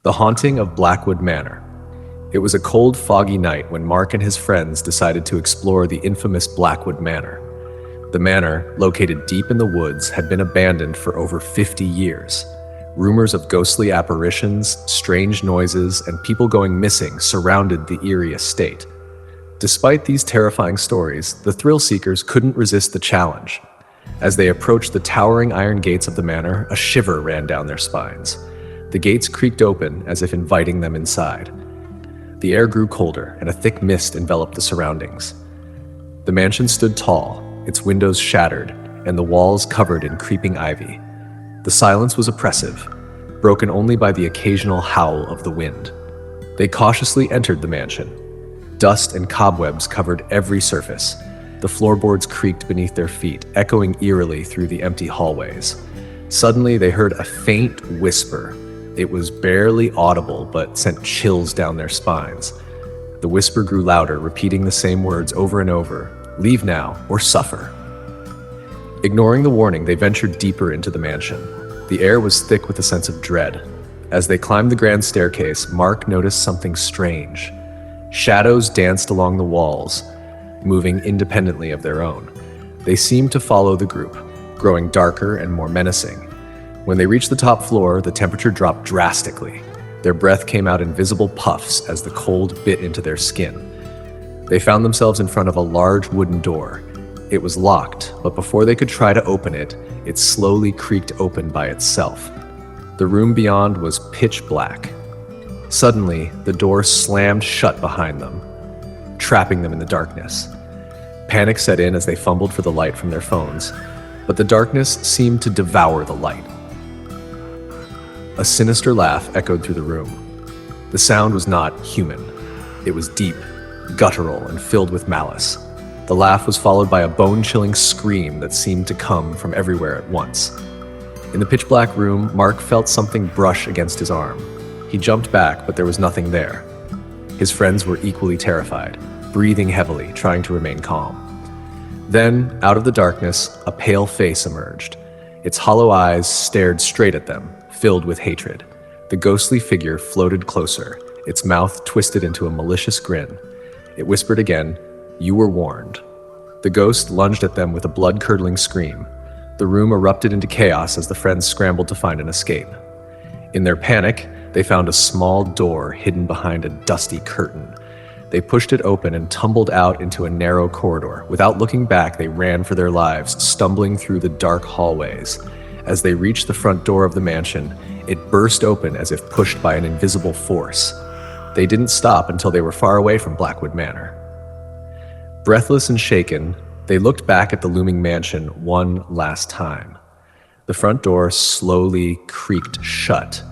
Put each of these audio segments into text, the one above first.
The Haunting of Blackwood Manor. It was a cold, foggy night when Mark and his friends decided to explore the infamous Blackwood Manor. The manor, located deep in the woods, had been abandoned for over 50 years. Rumors of ghostly apparitions, strange noises, and people going missing surrounded the eerie estate. Despite these terrifying stories, the thrill-seekers couldn't resist the challenge. As they approached the towering iron gates of the manor, a shiver ran down their spines. The gates creaked open as if inviting them inside. The air grew colder, and a thick mist enveloped the surroundings. The mansion stood tall, its windows shattered, and the walls covered in creeping ivy. The silence was oppressive, broken only by the occasional howl of the wind. They cautiously entered the mansion. Dust and cobwebs covered every surface. The floorboards creaked beneath their feet, echoing eerily through the empty hallways. Suddenly, they heard a faint whisper. It was barely audible, but sent chills down their spines. The whisper grew louder, repeating the same words over and over: "Leave now, or suffer." Ignoring the warning, they ventured deeper into the mansion. The air was thick with a sense of dread. As they climbed the grand staircase, Mark noticed something strange. Shadows danced along the walls, moving independently of their own. They seemed to follow the group, growing darker and more menacing. When they reached the top floor, the temperature dropped drastically. Their breath came out in visible puffs as the cold bit into their skin. They found themselves in front of a large wooden door. It was locked, but before they could try to open it, it slowly creaked open by itself. The room beyond was pitch black. Suddenly, the door slammed shut behind them, trapping them in the darkness. Panic set in as they fumbled for the light from their phones, but the darkness seemed to devour the light. A sinister laugh echoed through the room. The sound was not human. It was deep, guttural, and filled with malice. The laugh was followed by a bone-chilling scream that seemed to come from everywhere at once. In the pitch-black room, Mark felt something brush against his arm. He jumped back, but there was nothing there. His friends were equally terrified, breathing heavily, trying to remain calm. Then, out of the darkness, a pale face emerged. Its hollow eyes stared straight at them, filled with hatred. The ghostly figure floated closer, its mouth twisted into a malicious grin. It whispered again, "You were warned." The ghost lunged at them with a blood-curdling scream. The room erupted into chaos as the friends scrambled to find an escape. In their panic, they found a small door hidden behind a dusty curtain. They pushed it open and tumbled out into a narrow corridor. Without looking back, they ran for their lives, stumbling through the dark hallways. As they reached the front door of the mansion, it burst open as if pushed by an invisible force. They didn't stop until they were far away from Blackwood Manor. Breathless and shaken, they looked back at the looming mansion one last time. The front door slowly creaked shut,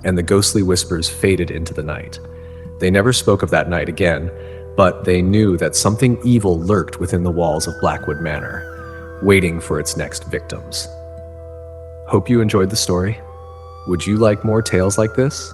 and the ghostly whispers faded into the night. They never spoke of that night again, but they knew that something evil lurked within the walls of Blackwood Manor, waiting for its next victims. Hope you enjoyed the story. Would you like more tales like this?